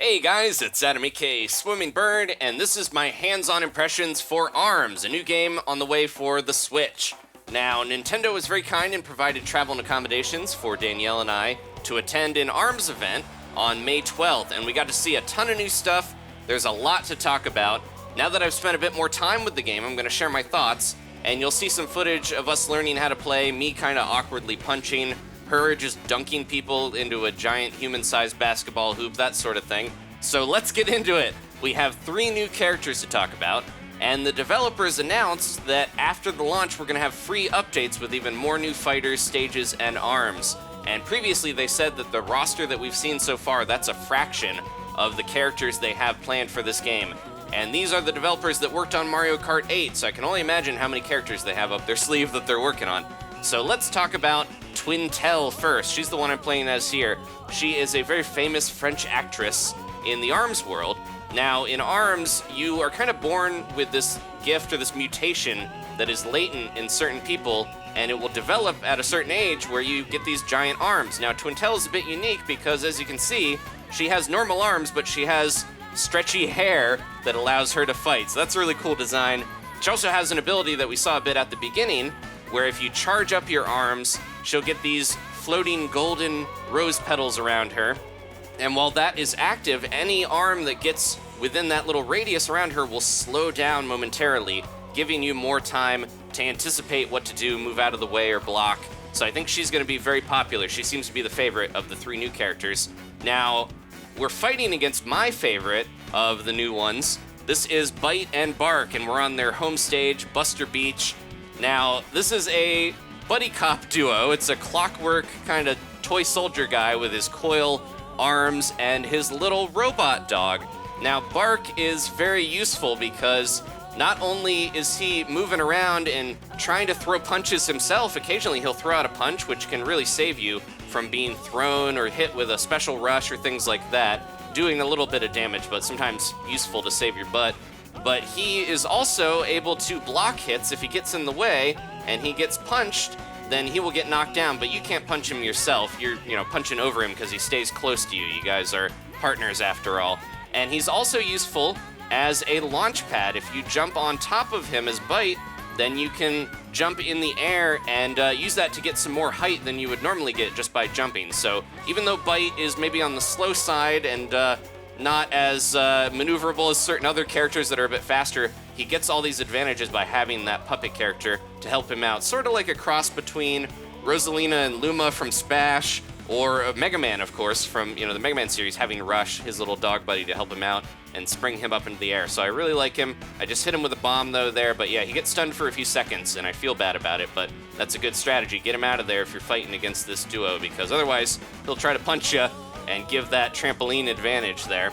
Hey guys, it's Adam aka Swimming Bird, and this is my hands-on impressions for ARMS, a new game on the way for the Switch. Now, Nintendo was very kind and provided travel and accommodations for Danielle and I to attend an ARMS event on May 12th, and we got to see a ton of new stuff. There's a lot to talk about. Now that I've spent a bit more time with the game, I'm going to share my thoughts, and you'll see some footage of us learning how to play, me kind of awkwardly punching, her just dunking people into a giant human-sized basketball hoop, that sort of thing. So let's get into it. We have 3 new characters to talk about, and the developers announced that after the launch we're going to have free updates with even more new fighters, stages, and arms. And previously they said that the roster that we've seen so far, that's a fraction of the characters they have planned for this game. And these are the developers that worked on Mario Kart 8, so I can only imagine how many characters they have up their sleeve that they're working on. So let's talk about Twintelle first. She's the one I'm playing as here. She is a very famous French actress in the ARMS world. Now, in ARMS, you are kind of born with this gift or this mutation that is latent in certain people, and it will develop at a certain age where you get these giant arms. Now, Twintelle is a bit unique because, as you can see, she has normal arms, but she has stretchy hair that allows her to fight. So that's a really cool design. She also has an ability that we saw a bit at the beginning, where if you charge up your arms, she'll get these floating golden rose petals around her. And while that is active, any arm that gets within that little radius around her will slow down momentarily, giving you more time to anticipate what to do, move out of the way, or block. So I think she's going to be very popular. She seems to be the favorite of the 3 new characters. Now, we're fighting against my favorite of the new ones. This is Byte Barq, and we're on their home stage, Buster Beach. Now, this is a buddy cop duo. It's a clockwork kind of toy soldier guy with his coil arms and his little robot dog. Now, Barq is very useful because not only is he moving around and trying to throw punches himself, occasionally he'll throw out a punch, which can really save you from being thrown or hit with a special rush or things like that, doing a little bit of damage, but sometimes useful to save your butt. But he is also able to block hits if he gets in the way and he gets punched, then he will get knocked down, but you can't punch him yourself. You're, punching over him because he stays close to you. You guys are partners after all. And he's also useful as a launch pad. If you jump on top of him as Byte, then you can jump in the air and use that to get some more height than you would normally get just by jumping. So even though Byte is maybe on the slow side and not as maneuverable as certain other characters that are a bit faster, he gets all these advantages by having that puppet character to help him out. Sort of like a cross between Rosalina and Luma from Smash, or Mega Man, of course, from the Mega Man series, having Rush, his little dog buddy, to help him out and spring him up into the air. So I really like him. I just hit him with a bomb, though, there. But yeah, he gets stunned for a few seconds, and I feel bad about it. But that's a good strategy. Get him out of there if you're fighting against this duo, because otherwise he'll try to punch you and give that trampoline advantage there.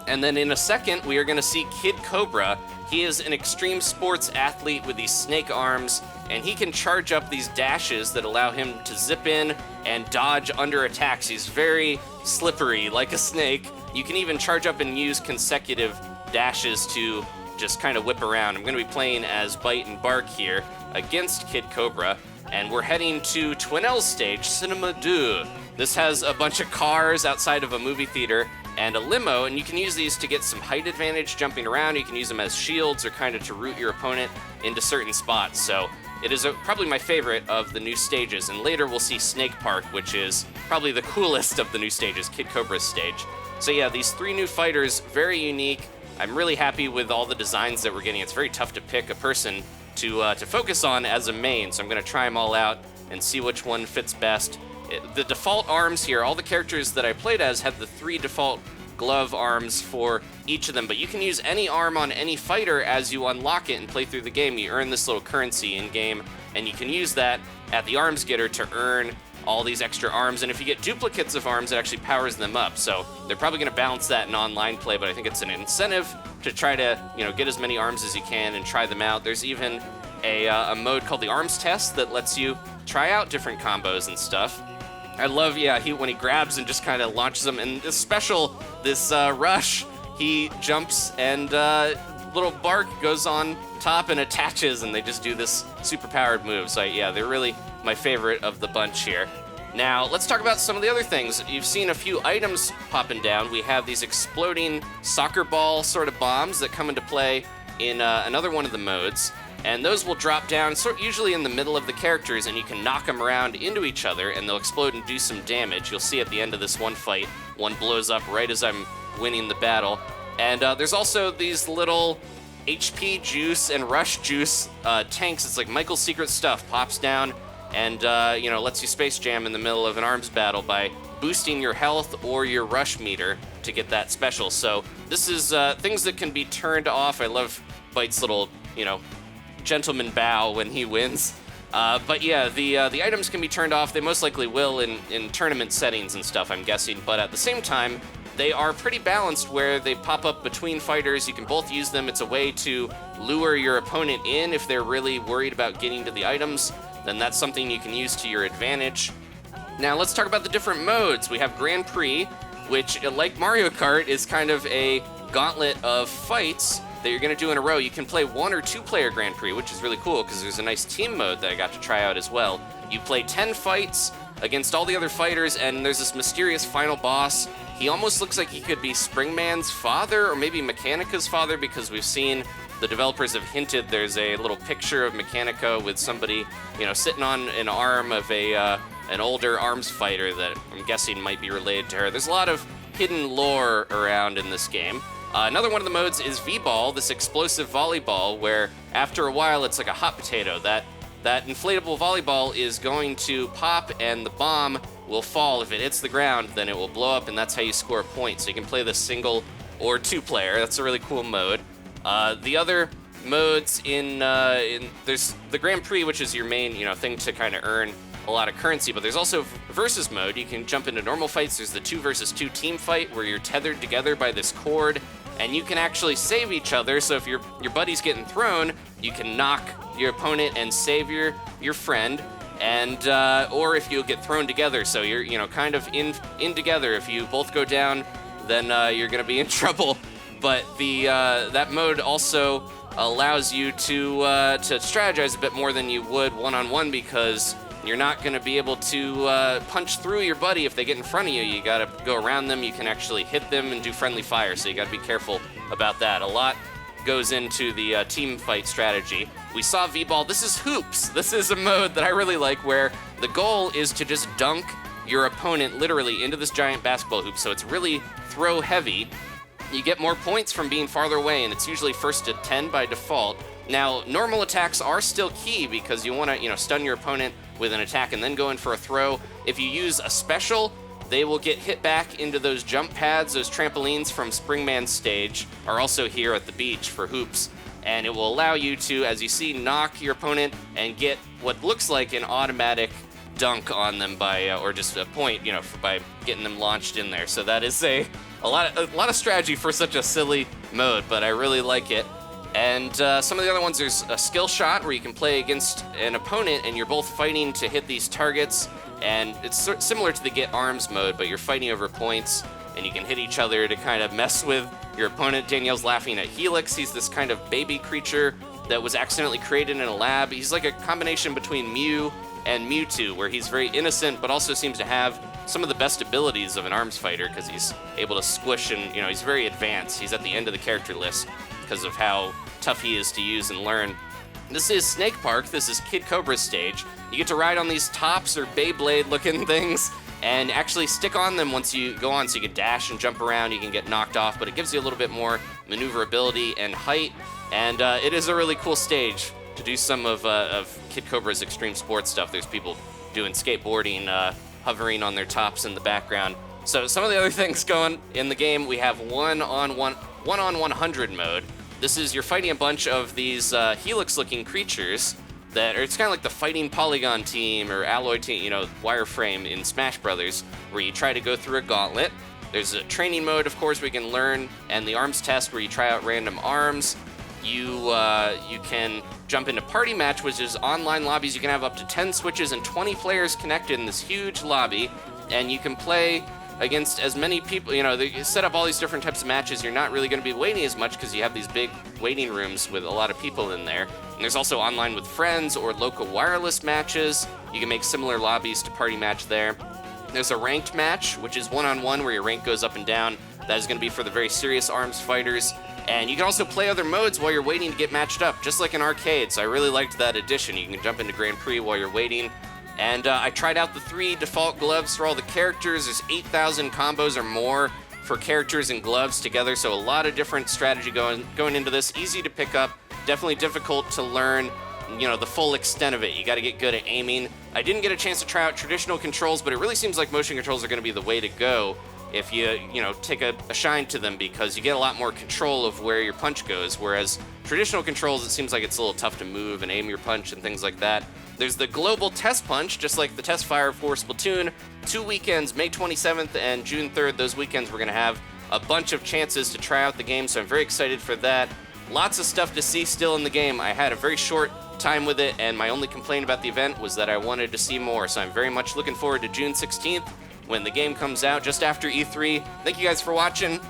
And then in a second, we are going to see Kid Cobra. He is an extreme sports athlete with these snake arms, and he can charge up these dashes that allow him to zip in and dodge under attacks. He's very slippery, like a snake. You can even charge up and use consecutive dashes to just kind of whip around. I'm going to be playing as Byte Barq here against Kid Cobra, and we're heading to Twintelle's stage, Cinema 2. This has a bunch of cars outside of a movie theater and a limo, and you can use these to get some height advantage jumping around. You can use them as shields or kind of to root your opponent into certain spots. So it is probably my favorite of the new stages, and later we'll see Snake Park, which is probably the coolest of the new stages, Kid Cobra's stage. So yeah, these 3 new fighters, very unique. I'm really happy with all the designs that we're getting. It's very tough to pick a person to focus on as a main, so I'm going to try them all out and see which one fits best. The default arms here, all the characters that I played as had the 3 default glove arms for each of them, but you can use any arm on any fighter as you unlock it and play through the game. You earn this little currency in game, and you can use that at the arms getter to earn all these extra arms, and if you get duplicates of arms, it actually powers them up. So they're probably going to balance that in online play, but I think it's an incentive to try to get as many arms as you can and try them out. There's even a mode called the arms test that lets you try out different combos and stuff. I love, when he grabs and just kind of launches them, and this rush, he jumps and little Barq goes on top and attaches, and they just do this super powered move. So yeah, they're really my favorite of the bunch here. Now, let's talk about some of the other things. You've seen a few items popping down. We have these exploding soccer ball sort of bombs that come into play in another one of the modes. And those will drop down usually in the middle of the characters, and you can knock them around into each other, and they'll explode and do some damage. You'll see at the end of this one fight, one blows up right as I'm winning the battle. And there's also these little HP juice and rush juice tanks. It's like Michael's Secret Stuff pops down and lets you space jam in the middle of an arms battle by boosting your health or your rush meter to get that special. So this is things that can be turned off. I love Byte's little, gentleman bow when he wins. But yeah, the items can be turned off. They most likely will in tournament settings and stuff, I'm guessing. But at the same time, they are pretty balanced where they pop up between fighters. You can both use them. It's a way to lure your opponent in if they're really worried about getting to the items. Then that's something you can use to your advantage. Now let's talk about the different modes. We have Grand Prix, which, like Mario Kart, is kind of a gauntlet of fights that you're going to do in a row. You can play 1 or 2 player Grand Prix, which is really cool because there's a nice team mode that I got to try out as well. You play 10 fights against all the other fighters, and there's this mysterious final boss. He almost looks like he could be Springman's father or maybe Mechanica's father, because we've seen the developers have hinted there's a little picture of Mechanica with somebody, sitting on an arm of an older arms fighter that I'm guessing might be related to her. There's a lot of hidden lore around in this game. Another one of the modes is V-Ball, this explosive volleyball, where after a while it's like a hot potato. That inflatable volleyball is going to pop and the bomb will fall. If it hits the ground, then it will blow up, and that's how you score a point. So you can play this single or 2 player. That's a really cool mode. The other modes there's the Grand Prix, which is your main, thing to kind of earn a lot of currency, but there's also versus mode. You can jump into normal fights. There's the 2 versus 2 team fight where you're tethered together by this cord, and you can actually save each other. So if your buddy's getting thrown, you can knock your opponent and save your friend, and or if you get thrown together, so you're kind of in together. If you both go down, then you're gonna be in trouble. But that mode also allows you to strategize a bit more than you would one-on-one, because you're not going to be able to punch through your buddy if they get in front of you. You got to go around them. You can actually hit them and do friendly fire, so you got to be careful about that. A lot goes into the team fight strategy. We saw V-Ball. This is Hoops. This is a mode that I really like, where the goal is to just dunk your opponent literally into this giant basketball hoop, so it's really throw heavy. You get more points from being farther away, and it's usually first to 10 by default. Now, normal attacks are still key because you want to, stun your opponent with an attack and then go in for a throw. If you use a special, they will get hit back into those jump pads. Those trampolines from Springman's stage are also here at the beach for Hoops, and it will allow you to, as you see, knock your opponent and get what looks like an automatic dunk on them by, or just a point, by getting them launched in there. So that is a lot of strategy for such a silly mode, but I really like it. And some of the other ones, there's a skill shot where you can play against an opponent and you're both fighting to hit these targets. And it's similar to the Get Arms mode, but you're fighting over points and you can hit each other to kind of mess with your opponent. Danielle's laughing at Helix. He's this kind of baby creature that was accidentally created in a lab. He's like a combination between Mew and Mewtwo, where he's very innocent but also seems to have some of the best abilities of an arms fighter because he's able to squish and, he's very advanced. He's at the end of the character list because of how tough he is to use and learn. This is Snake Park. This is Kid Cobra's stage. You get to ride on these tops or Beyblade looking things and actually stick on them once you go on, so you can dash and jump around. You can get knocked off, but it gives you a little bit more maneuverability and height, and it is a really cool stage to do some of Kid Cobra's extreme sports stuff. There's people doing skateboarding, hovering on their tops in the background. So some of the other things going in the game, we have one on 100 mode. This is you're fighting a bunch of these Helix-looking creatures that are, it's kind of like the fighting Polygon team or Alloy team, Wireframe in Smash Brothers, where you try to go through a gauntlet. There's a training mode, of course, where you can learn, and the arms test, where you try out random arms. You can jump into Party Match, which is online lobbies. You can have up to 10 switches and 20 players connected in this huge lobby, and you can play against as many people. They set up all these different types of matches. You're not really going to be waiting as much because you have these big waiting rooms with a lot of people in there. And there's also online with friends or local wireless matches. You can make similar lobbies to party match there. There's a ranked match, which is one-on-one where your rank goes up and down. That is going to be for the very serious arms fighters. And you can also play other modes while you're waiting to get matched up, just like an arcade. So I really liked that addition. You can jump into Grand Prix while you're waiting. And I tried out the 3 default gloves for all the characters. There's 8,000 combos or more for characters and gloves together. So a lot of different strategy going into this. Easy to pick up, definitely difficult to learn, the full extent of it. You got to get good at aiming. I didn't get a chance to try out traditional controls, but it really seems like motion controls are going to be the way to go if you take a shine to them, because you get a lot more control of where your punch goes, whereas traditional controls, it seems like it's a little tough to move and aim your punch and things like that. There's the global test punch, just like the test fire for Splatoon. 2 weekends, May 27th and June 3rd, those weekends we're going to have a bunch of chances to try out the game, so I'm very excited for that. Lots of stuff to see still in the game. I had a very short time with it, and my only complaint about the event was that I wanted to see more, so I'm very much looking forward to June 16th, when the game comes out just after E3. Thank you guys for watching.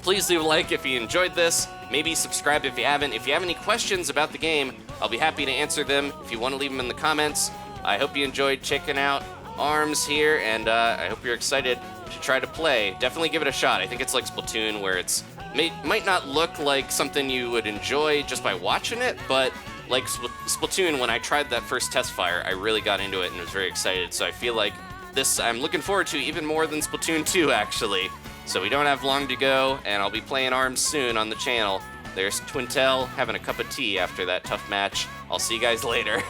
Please leave a like if you enjoyed this. Maybe subscribe if you haven't. If you have any questions about the game, I'll be happy to answer them. If you want to leave them in the comments. I hope you enjoyed checking out ARMS here, and I hope you're excited to try to play. Definitely give it a shot. I think it's like Splatoon, where it's might not look like something you would enjoy just by watching it, but like Splatoon, when I tried that first test fire, I really got into it and was very excited. So I feel like this I'm looking forward to even more than Splatoon 2, actually. So we don't have long to go, and I'll be playing ARMS soon on the channel. There's Twintelle having a cup of tea after that tough match. I'll see you guys later.